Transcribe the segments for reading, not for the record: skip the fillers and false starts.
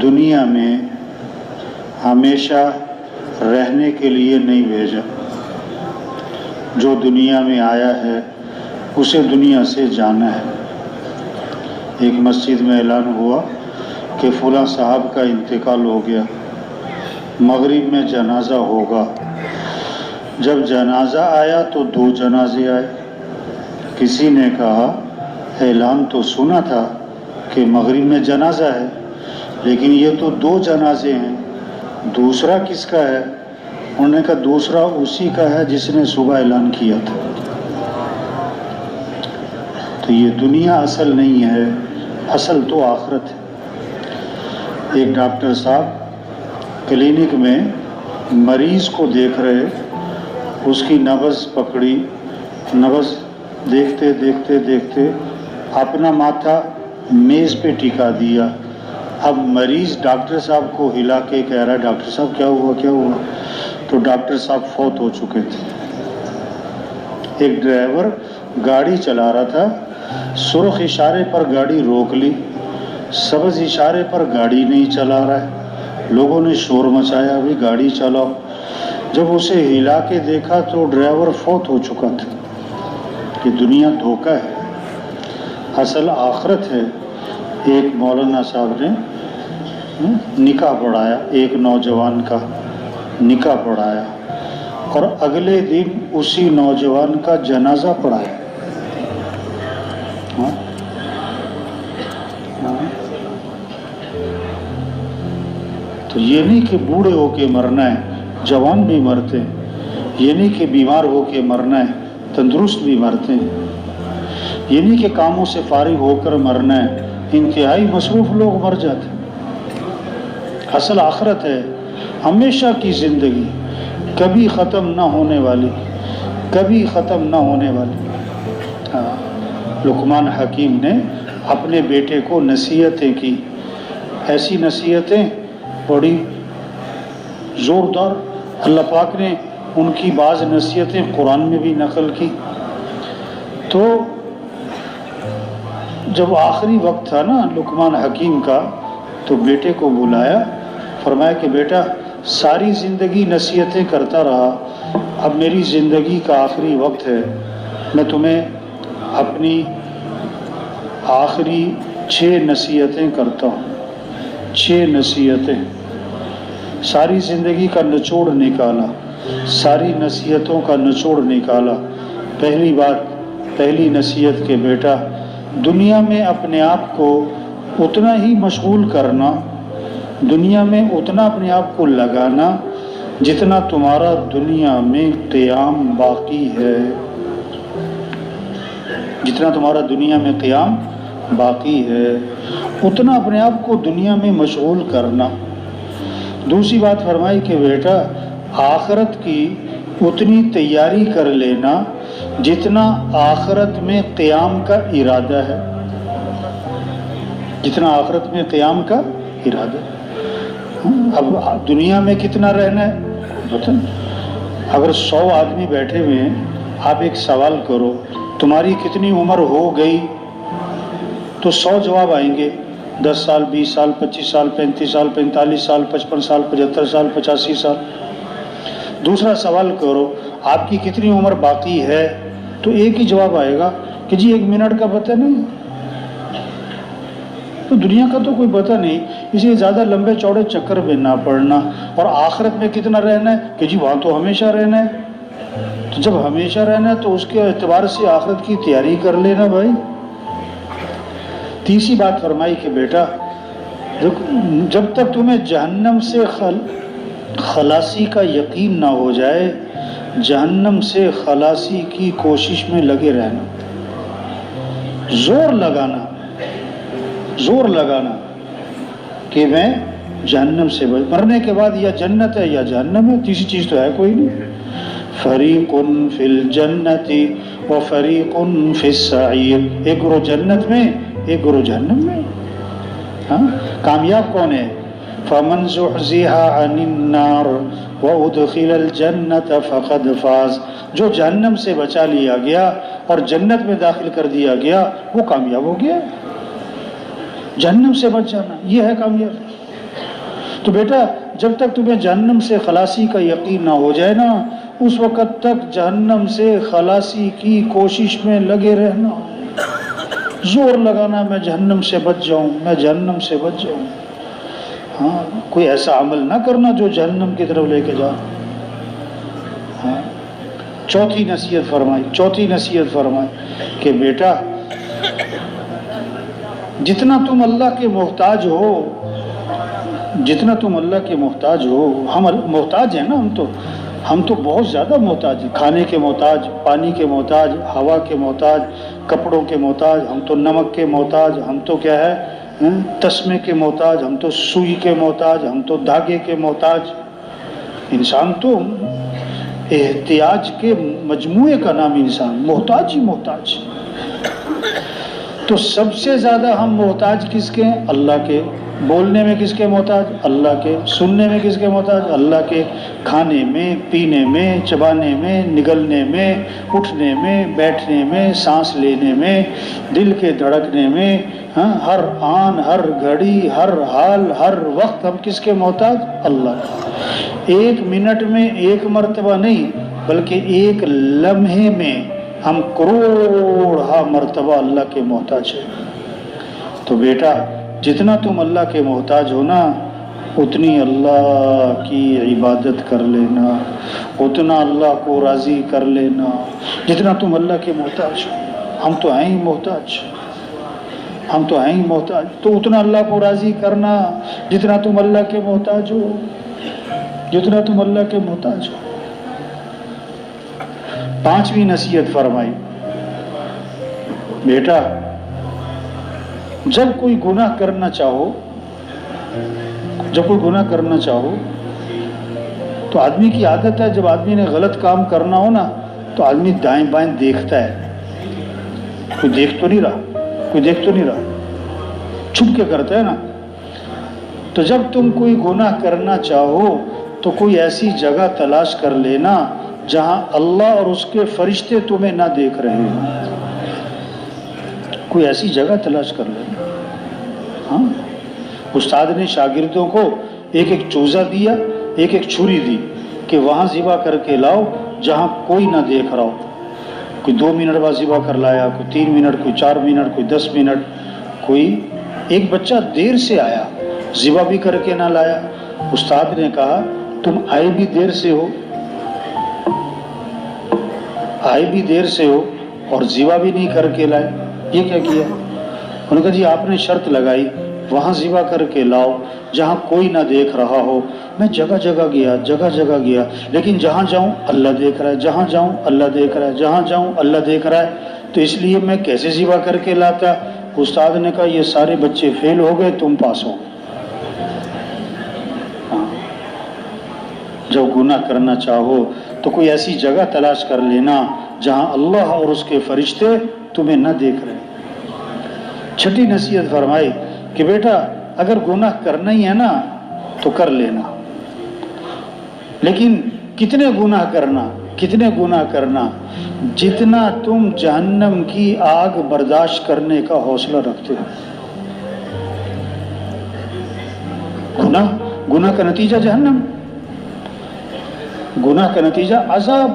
دنیا میں ہمیشہ رہنے کے لیے نہیں بھیجا. جو دنیا میں آیا ہے اسے دنیا سے جانا ہے. ایک مسجد میں اعلان ہوا کہ فلاں صاحب کا انتقال ہو گیا، مغرب میں جنازہ ہوگا. جب جنازہ آیا تو 2 جنازے آئے. کسی نے کہا اعلان تو سنا تھا کہ مغرب میں جنازہ ہے، لیکن یہ تو 2 جنازے ہیں، دوسرا کس کا ہے؟ انہوں نے کہا دوسرا اسی کا ہے جس نے صبح اعلان کیا تھا. تو یہ دنیا اصل نہیں ہے، اصل تو آخرت ہے. ایک ڈاکٹر صاحب کلینک میں مریض کو دیکھ رہے، اس کی نبض پکڑی، نبض دیکھتے دیکھتے دیکھتے اپنا ماتھا میز پہ ٹکا دیا. اب مریض ڈاکٹر صاحب کو ہلا کے کہہ رہا ہے ڈاکٹر صاحب کیا ہوا کیا ہوا؟ تو ڈاکٹر صاحب فوت ہو چکے تھے. ایک ڈرائیور گاڑی چلا رہا تھا، سرخ اشارے پر گاڑی روک لی، سبز اشارے پر گاڑی نہیں چلا رہا ہے. لوگوں نے شور مچایا بھی گاڑی چلاؤ. جب اسے ہلا کے دیکھا تو ڈرائیور فوت ہو چکا تھا. کہ دنیا دھوکہ ہے، اصل آخرت ہے. ایک مولانا صاحب نے نکاح پڑھایا، ایک نوجوان کا نکاح پڑھایا اور اگلے دن اسی نوجوان کا جنازہ پڑھایا. تو یہ نہیں کہ بوڑھے ہو کے مرنا ہے، جوان بھی مرتے ہیں. یہ نہیں کہ بیمار ہو کے مرنا ہے، تندرست بھی مرتے ہیں. یہ نہیں کہ کاموں سے فارغ ہو کر مرنا ہے، انتہائی مصروف لوگ مر جاتے ہیں. اصل آخرت ہے، ہمیشہ کی زندگی، کبھی ختم نہ ہونے والی، کبھی ختم نہ ہونے والی. لقمان حکیم نے اپنے بیٹے کو نصیحتیں کی، ایسی نصیحتیں بڑی زوردار. اللہ پاک نے ان کی بعض نصیحتیں قرآن میں بھی نقل کی. تو جب آخری وقت تھا نا لقمان حکیم کا، تو بیٹے کو بلایا، فرمایا کہ بیٹا ساری زندگی نصیحتیں کرتا رہا، اب میری زندگی کا آخری وقت ہے، میں تمہیں اپنی آخری 6 نصیحتیں کرتا ہوں. 6 نصیحتیں، ساری زندگی کا نچوڑ نکالا، ساری نصیحتوں کا نچوڑ نکالا. پہلی بات، پہلی نصیحت کہ بیٹا دنیا میں اپنے آپ کو اتنا ہی مشغول کرنا، دنیا میں اتنا اپنے آپ کو لگانا جتنا تمہارا دنیا میں قیام باقی ہے. جتنا تمہارا دنیا میں قیام باقی ہے اتنا اپنے آپ کو دنیا میں مشغول کرنا. دوسری بات فرمائی کہ بیٹا آخرت کی اتنی تیاری کر لینا جتنا آخرت میں قیام کا ارادہ ہے، جتنا آخرت میں قیام کا ارادہ ہے. اب دنیا میں کتنا رہنا ہے بتائیں. اگر 100 آدمی بیٹھے ہوئے ہیں، آپ ایک سوال کرو تمہاری کتنی عمر ہو گئی، تو 100 جواب آئیں گے. 10 سال، 20 سال، 25 سال، 35 سال، 45 سال، 55 سال، 75 سال، 85 سال. دوسرا سوال کرو آپ کی کتنی عمر باقی ہے، تو ایک ہی جواب آئے گا کہ جی 1 منٹ کا پتہ نہیں. تو دنیا کا تو کوئی پتہ نہیں، اس لیے زیادہ لمبے چوڑے چکر میں نہ پڑنا. اور آخرت میں کتنا رہنا ہے کہ جی وہاں تو ہمیشہ رہنا ہے. تو جب ہمیشہ رہنا ہے تو اس کے اعتبار سے آخرت کی تیاری کر لینا بھائی. تیسری بات فرمائی کہ بیٹا جب تک تمہیں جہنم سے خلاصی کا یقین نہ ہو جائے، جہنم سے خلاصی کی کوشش میں لگے رہنا. زور لگانا کہ میں جہنم سے مرنے کے بعد یا جنت ہے یا جہنم ہے، تیسری چیز تو ہے کوئی نہیں. فریق فی الجنت و فریق فی السعیر، ایک گروہ جنت میں ایک گروہ جہنم میں. کامیاب کون ہے؟ فمن زحزح عن النار وادخل الجنت فقد فاز. جو جہنم سے بچا لیا گیا اور جنت میں داخل کر دیا گیا وہ کامیاب ہو گیا. جہنم سے بچ جانا یہ ہے کامیابی. تو بیٹا جب تک تمہیں جہنم سے خلاصی کا یقین نہ ہو جائے نا، اس وقت تک جہنم سے خلاصی کی کوشش میں لگے رہنا، زور لگانا میں جہنم سے بچ جاؤں، میں جہنم سے بچ جاؤں۔ ہاں، کوئی ایسا عمل نہ کرنا جو جہنم کی طرف لے کے جا۔ ہاں، چوتھی نصیحت فرمائی کہ بیٹا جتنا تم اللہ کے محتاج ہو، جتنا تم اللہ کے محتاج ہو، ہم محتاج ہیں نا، ہم تو بہت زیادہ محتاج ہیں، کھانے کے محتاج، پانی کے محتاج، ہوا کے محتاج، کپڑوں کے محتاج، ہم تو نمک کے محتاج، ہم تو کیا ہے تسمے کے محتاج، ہم تو سوئی کے محتاج، ہم تو دھاگے کے محتاج۔ انسان تو احتیاج کے مجموعے کا نام انسان، محتاج ہی محتاج۔ تو سب سے زیادہ ہم محتاج کس کے ہیں؟ اللہ کے۔ بولنے میں کس کے محتاج؟ اللہ کے۔ سننے میں کس کے محتاج؟ اللہ کے۔ کھانے میں، پینے میں، چبانے میں، نگلنے میں، اٹھنے میں، بیٹھنے میں، سانس لینے میں، دل کے دھڑکنے میں، ہر آن، ہر گھڑی، ہر حال، ہر وقت ہم کس کے محتاج؟ اللہ کے۔ ایک منٹ میں ایک مرتبہ نہیں، بلکہ ایک لمحے میں ہم کروڑ مرتبہ اللہ کے محتاج ہیں۔ تو بیٹا جتنا تم اللہ کے محتاج ہو نا، اتنی اللہ کی عبادت کر لینا، اتنا اللہ کو راضی کر لینا، جتنا تم اللہ کے محتاج ہو۔ ہم تو ہیں ہی محتاج، ہم تو ہیں ہی محتاج، تو اتنا اللہ کو راضی کرنا جتنا تم اللہ کے محتاج ہو، جتنا تم اللہ کے محتاج ہو۔ پانچویں نصیحت فرمائی، بیٹا جب کوئی گناہ کرنا چاہو تو آدمی کی عادت ہے، جب آدمی نے غلط کام کرنا ہو نا تو آدمی دائیں بائیں دیکھتا ہے، کوئی دیکھ تو نہیں رہا، چھپ کے کرتا ہے نا۔ تو جب تم کوئی گناہ کرنا چاہو تو کوئی ایسی جگہ تلاش کر لینا جہاں اللہ اور اس کے فرشتے تمہیں نہ دیکھ رہے ہوں، کوئی ایسی جگہ تلاش کر لینا۔ ہاں، استاد نے شاگردوں کو ایک ایک چوزہ دیا، ایک ایک چھری دی کہ وہاں ذبح کر کے لاؤ جہاں کوئی نہ دیکھ رہا ہو۔ کوئی 2 منٹ بعد ذبح کر لایا، کوئی 3 منٹ، کوئی 4 منٹ، کوئی 10 منٹ، کوئی ایک بچہ دیر سے آیا، ذبح بھی کر کے نہ لایا۔ استاد نے کہا تم آئے بھی دیر سے ہو اور ذبح بھی نہیں کر کے لائے، یہ کیا کیا؟ انہوں نے کہا جی آپ نے شرط لگائی وہاں ذبح کر کے لاؤ جہاں کوئی نہ دیکھ رہا ہو۔ میں جگہ جگہ گیا، لیکن جہاں جاؤں اللہ دیکھ رہا ہے، جہاں جاؤں اللہ دیکھ رہا ہے، جہاں جاؤں اللہ دیکھ رہا ہے، تو اس لیے میں کیسے ذبح کر کے لاتا؟ استاد نے کہا یہ سارے بچے فیل ہو گئے، تم پاس ہو گئے۔ جب گناہ کرنا چاہو تو کوئی ایسی جگہ تلاش کر لینا جہاں اللہ اور اس کے فرشتے تمہیں نہ دیکھ رہے۔ چھٹی نصیحت فرمائی کہ بیٹا اگر گناہ کرنا ہی ہے نا تو کر لینا، لیکن کتنے گناہ کرنا جتنا تم جہنم کی آگ برداشت کرنے کا حوصلہ رکھتے ہو۔ گناہ کا نتیجہ جہنم، گناہ کا نتیجہ عذاب۔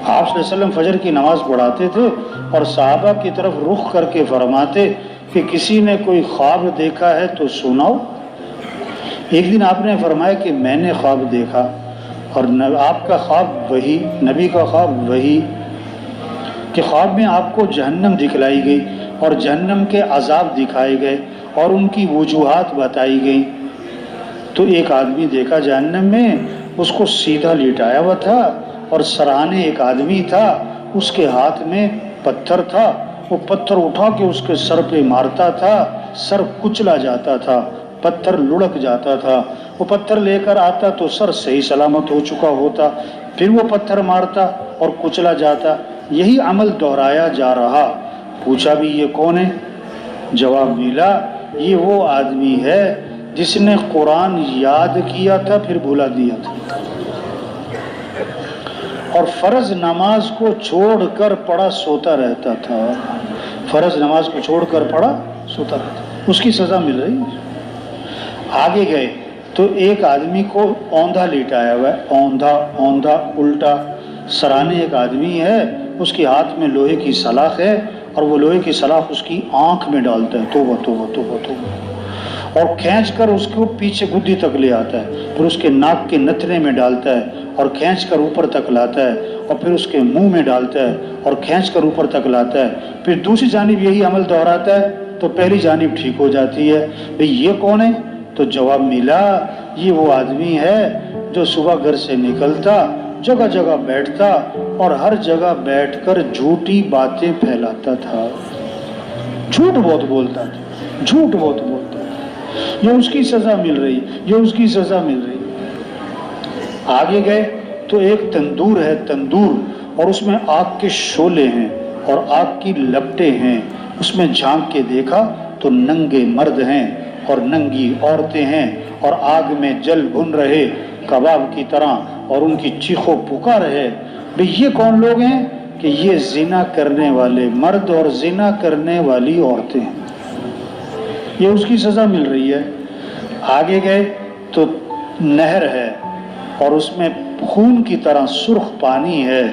آپ صلی اللہ علیہ وسلم فجر کی نماز پڑھاتے تھے اور صحابہ کی طرف رخ کر کے فرماتے کہ کسی نے کوئی خواب دیکھا ہے تو سناؤ۔ ایک دن آپ نے فرمایا کہ میں نے خواب دیکھا، اور آپ کا خواب وہی، نبی کا خواب وہی، کہ خواب میں آپ کو جہنم دکھلائی گئی اور جہنم کے عذاب دکھائے گئے اور ان کی وجوہات بتائی گئی۔ تو ایک آدمی دیکھا جہنم میں، اس کو سیدھا لٹایا ہوا تھا اور سراہنے ایک آدمی تھا، اس کے ہاتھ میں پتھر تھا، وہ پتھر اٹھا کے اس کے سر پہ مارتا تھا، سر کچلا جاتا تھا، پتھر لڑک جاتا تھا، وہ پتھر لے کر آتا تو سر صحیح سلامت ہو چکا ہوتا، پھر وہ پتھر مارتا اور کچلا جاتا، یہی عمل دہرایا جا رہا۔ پوچھا بھی یہ کون ہے؟ جواب ملا یہ وہ آدمی ہے جس نے قرآن یاد کیا تھا پھر بھلا دیا تھا، اور فرض نماز کو چھوڑ کر پڑھا سوتا رہتا تھا، فرض نماز کو چھوڑ کر پڑھا سوتا رہتا، اس کی سزا مل رہی ہے۔ آگے گئے تو ایک آدمی کو اوندھا لیٹایا ہوا ہے، اوندھا اوندھا الٹا سرانے ایک آدمی ہے، اس کے ہاتھ میں لوہے کی سلاخ ہے اور وہ لوہے کی سلاخ اس کی آنکھ میں ڈالتا ہے، توبہ توبہ توبہ توبہ، اور کھینچ کر اس کو پیچھے گدی تک لے آتا ہے، پھر اس کے ناک کے نتنے میں ڈالتا ہے اور کھینچ کر اوپر تک لاتا ہے، اور پھر اس کے منہ میں ڈالتا ہے اور کھینچ کر اوپر تک لاتا ہے، پھر دوسری جانب یہی عمل دہراتا ہے تو پہلی جانب ٹھیک ہو جاتی ہے۔ بھئی یہ کون ہے؟ تو جواب ملا یہ وہ آدمی ہے جو صبح گھر سے نکلتا، جگہ جگہ بیٹھتا اور ہر جگہ بیٹھ کر جھوٹی باتیں پھیلاتا تھا، جھوٹ بہت بولتا تھا، جھوٹ بہت بولتا تھا، یہ اس کی سزا مل رہی، یہ اس کی سزا مل رہی۔ آگے گئے تو ایک تندور ہے، تندور، اور اس میں آگ کے شعلے ہیں اور آگ کی لپٹیں ہیں، اس میں جھانک کے دیکھا تو ننگے مرد ہیں اور ننگی عورتیں ہیں اور آگ میں جل بھن رہے کباب کی طرح، اور ان کی چیخ و پکار ہے۔ بھئی یہ کون لوگ ہیں؟ کہ یہ زنا کرنے والے مرد اور زنا کرنے والی عورتیں ہیں، یہ اس کی سزا مل رہی ہے۔ آگے گئے تو نہر ہے اور اس میں خون کی طرح سرخ پانی ہے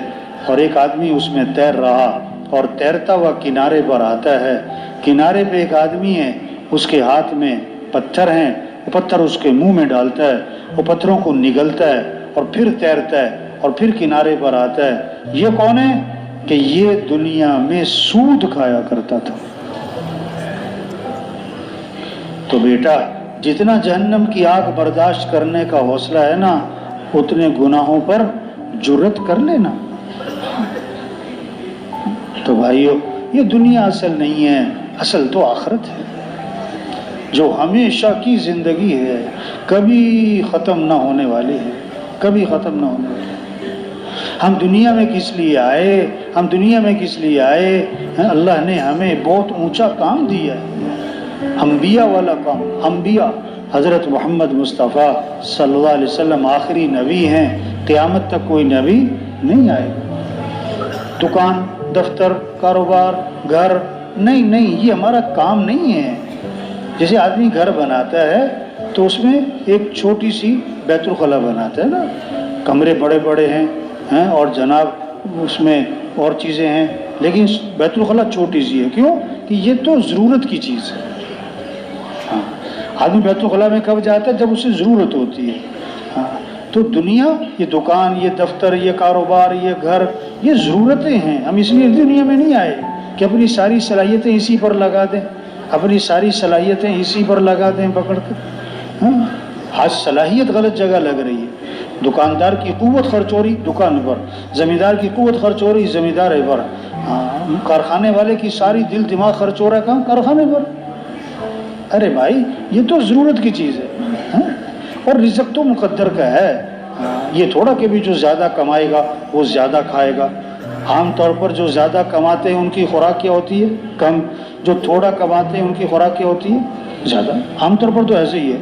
اور ایک آدمی اس میں تیر رہا اور تیرتا ہوا کنارے پر آتا ہے، کنارے پہ ایک آدمی ہے، اس کے ہاتھ میں پتھر ہیں، وہ پتھر اس کے منہ میں ڈالتا ہے، وہ پتھروں کو نگلتا ہے اور پھر تیرتا ہے اور پھر کنارے پر آتا ہے۔ یہ کون ہے؟ کہ یہ دنیا میں سود کھایا کرتا تھا۔ تو بیٹا جتنا جہنم کی آگ برداشت کرنے کا حوصلہ ہے نا، اتنے گناہوں پر جرت کر لینا۔ تو بھائیو یہ دنیا اصل نہیں ہے، اصل تو آخرت ہے جو ہمیشہ کی زندگی ہے، کبھی ختم نہ ہونے والی ہے، کبھی ختم نہ ہونے والی ہے۔ ہم دنیا میں کس لیے آئے؟ ہم دنیا میں کس لیے آئے؟ اللہ نے ہمیں بہت اونچا کام دیا ہے، انبیاء والا کام۔ انبیاء حضرت محمد مصطفیٰ صلی اللہ علیہ وسلم آخری نبی ہیں، قیامت تک کوئی نبی نہیں آئے۔ دکان، دفتر، کاروبار، گھر، نہیں، یہ ہمارا کام نہیں ہے۔ جیسے آدمی گھر بناتا ہے تو اس میں ایک چھوٹی سی بیت الخلا بناتا ہے نا، کمرے بڑے بڑے ہیں اور جناب اس میں اور چیزیں ہیں، لیکن بیت الخلا چھوٹی سی ہے، کیوں؟ کہ یہ تو ضرورت کی چیز ہے۔ ہاں، آدمی بیت الخلا میں کب جاتا ہے؟ جب اسے ضرورت ہوتی ہے۔ ہاں، تو دنیا، یہ دکان، یہ دفتر، یہ کاروبار، یہ گھر، یہ ضرورتیں ہیں۔ ہم اس لیے دنیا میں نہیں آئے کہ اپنی ساری صلاحیتیں اسی پر لگا دیں، اپنی ساری صلاحیتیں اسی پر لگا دیں پکڑ کر۔ ہاں، آج صلاحیت غلط جگہ لگ رہی ہے۔ دکاندار کی قوت خرچ ہو رہی دکان پر، زمیندار کی قوت خرچ ہو رہی زمیندار پر، کارخانے والے کی ساری دل دماغ خرچ ہو رہا ہے کہاں؟ کارخانے پر۔ ارے بھائی یہ تو ضرورت کی چیز ہے، اور رزق تو مقدر کا ہے۔ یہ تھوڑا کہ بھی جو زیادہ کمائے گا وہ زیادہ کھائے گا۔ عام طور پر جو زیادہ کماتے ہیں ان کی خوراک کیا ہوتی ہے؟ کم۔ جو تھوڑا کماتے ہیں ان کی خوراک کیا ہوتی ہے؟ زیادہ۔ عام طور پر تو ایسے ہی ہے۔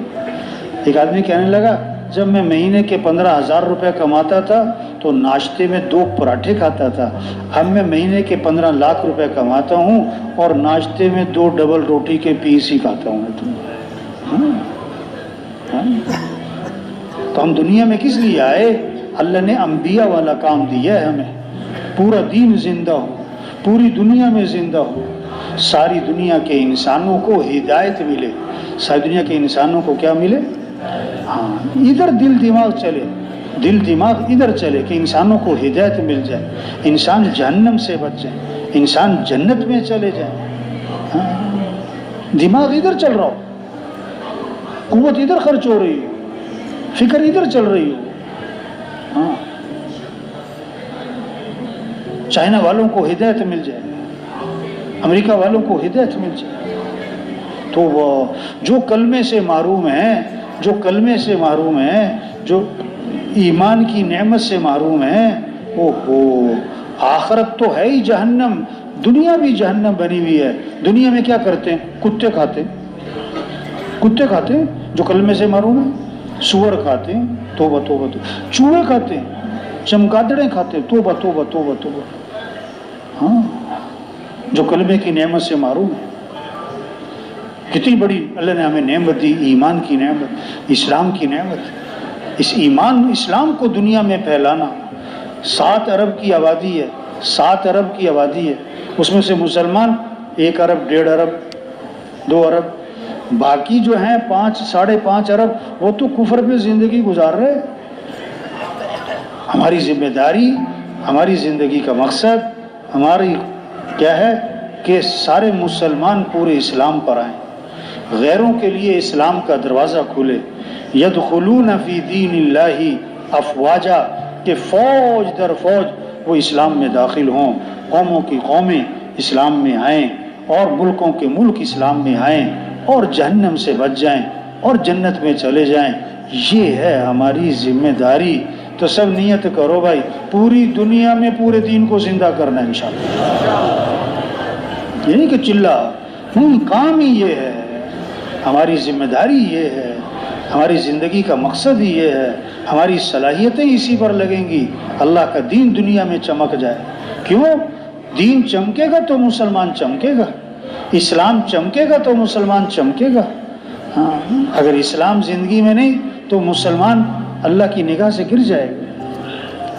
ایک آدمی کہنے لگا جب میں مہینے کے 15,000 روپے کماتا تھا تو ناشتے میں 2 پراٹھے کھاتا تھا، اب میں مہینے کے 15 لاکھ روپے کماتا ہوں اور ناشتے میں 2 ڈبل روٹی کے پیس ہی کھاتا ہوں۔ تو ہم دنیا میں کس لیے آئے؟ اللہ نے انبیاء والا کام دیا ہے ہمیں، پورا دین زندہ ہو، پوری دنیا میں زندہ ہو، ساری دنیا کے انسانوں کو ہدایت ملے، ساری دنیا کے انسانوں کو کیا ملے؟ ہاں، ادھر دل دماغ چلے، دل دماغ ادھر چلے کہ انسانوں کو ہدایت مل جائے، انسان جہنم سے بچ جائے، انسان جنت میں چلے جائے۔ دماغ ادھر چل رہا ہو، قوت ادھر خرچ ہو رہی ہو، فکر ادھر چل رہی ہو، ہاں، چائنا والوں کو ہدایت مل جائے، امریکہ والوں کو ہدایت مل جائے، تو وہ جو کلمے سے محروم ہیں، جو کلمے سے محروم ہیں، جو ایمان کی نعمت سے محروم ہیں، آخرت تو ہے ہی جہنم، دنیا بھی جہنم بنی ہوئی ہے۔ دنیا میں کیا کرتے ہیں؟ کتے کھاتے ہیں، کتے کھاتے ہیں جو کلمے سے محروم ہیں، سور کھاتے ہیں، توبہ توبہ توبہ، چوہے کھاتے ہیں، چمگادڑیں کھاتے ہیں، توبہ توبہ توبہ توبہ، ہاں، جو کلمے کی نعمت سے محروم ہے۔ کتنی بڑی اللہ نے ہمیں نعمت دی، ایمان کی نعمت، اسلام کی نعمت۔ اس ایمان اسلام کو دنیا میں پھیلانا۔ 7 ارب کی آبادی ہے، 7 ارب کی آبادی ہے، اس میں سے مسلمان 1 ارب 1.5 ارب 2 ارب، باقی جو ہیں 5 ساڑھے 5 ارب وہ تو کفر پہ زندگی گزار رہے۔ ہماری ذمہ داری، ہماری زندگی کا مقصد ہماری کیا ہے کہ سارے مسلمان پورے اسلام پر آئیں، غیروں کے لیے اسلام کا دروازہ کھلے۔ یدخلون فی دین اللہ افواجا، کہ فوج در فوج وہ اسلام میں داخل ہوں، قوموں کی قومیں اسلام میں آئیں اور ملکوں کے ملک اسلام میں آئیں اور جہنم سے بچ جائیں اور جنت میں چلے جائیں۔ یہ ہے ہماری ذمہ داری۔ تو سب نیت کرو بھائی، پوری دنیا میں پورے دین کو زندہ کرنا ہے انشاءاللہ۔ یہ نہیں کہ چلا، نہیں، کام ہی یہ ہے، ہماری ذمہ داری یہ ہے، ہماری زندگی کا مقصد ہی یہ ہے، ہماری صلاحیتیں اسی پر لگیں گی، اللہ کا دین دنیا میں چمک جائے۔ کیوں؟ دین چمکے گا تو مسلمان چمکے گا، اسلام چمکے گا تو مسلمان چمکے گا۔ ہاں، اگر اسلام زندگی میں نہیں تو مسلمان اللہ کی نگاہ سے گر جائے گا۔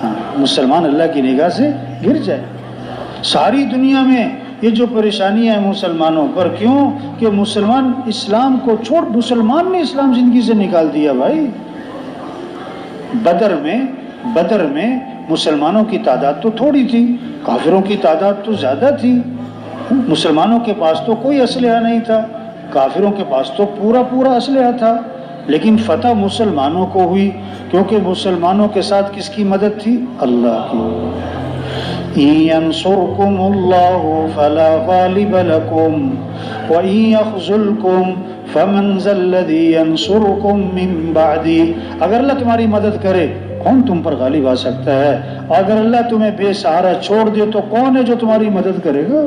ہاں، مسلمان اللہ کی نگاہ سے گر جائے گا۔ ساری دنیا میں یہ جو پریشانیاں ہیں مسلمانوں پر، کیوں کہ مسلمان اسلام کو چھوڑ، مسلمان نے اسلام زندگی سے نکال دیا بھائی۔ بدر میں مسلمانوں کی تعداد تو تھوڑی تھی، کافروں کی تعداد تو زیادہ تھی۔ مسلمانوں کے پاس تو کوئی اسلحہ نہیں تھا، کافروں کے پاس تو پورا اسلحہ تھا، لیکن فتح مسلمانوں کو ہوئی، کیونکہ مسلمانوں کے ساتھ کس کی مدد تھی؟ اللہ کی۔ إِن يَنْصُرْكُمُ اللَّهُ فَلَا غَالِبَ لَكُمْ وَإِن يَخْذُلْكُمْ فَمَنْ ذَا الَّذِي يَنْصُرُكُمْ مِنْ بَعْدِهِ۔ اگر اللہ تمہاری مدد کرے کون تم پر غالب آ سکتا ہے؟ اور اگر اللہ تمہیں بے سہارا چھوڑ دے تو کون ہے جو تمہاری مدد کرے گا؟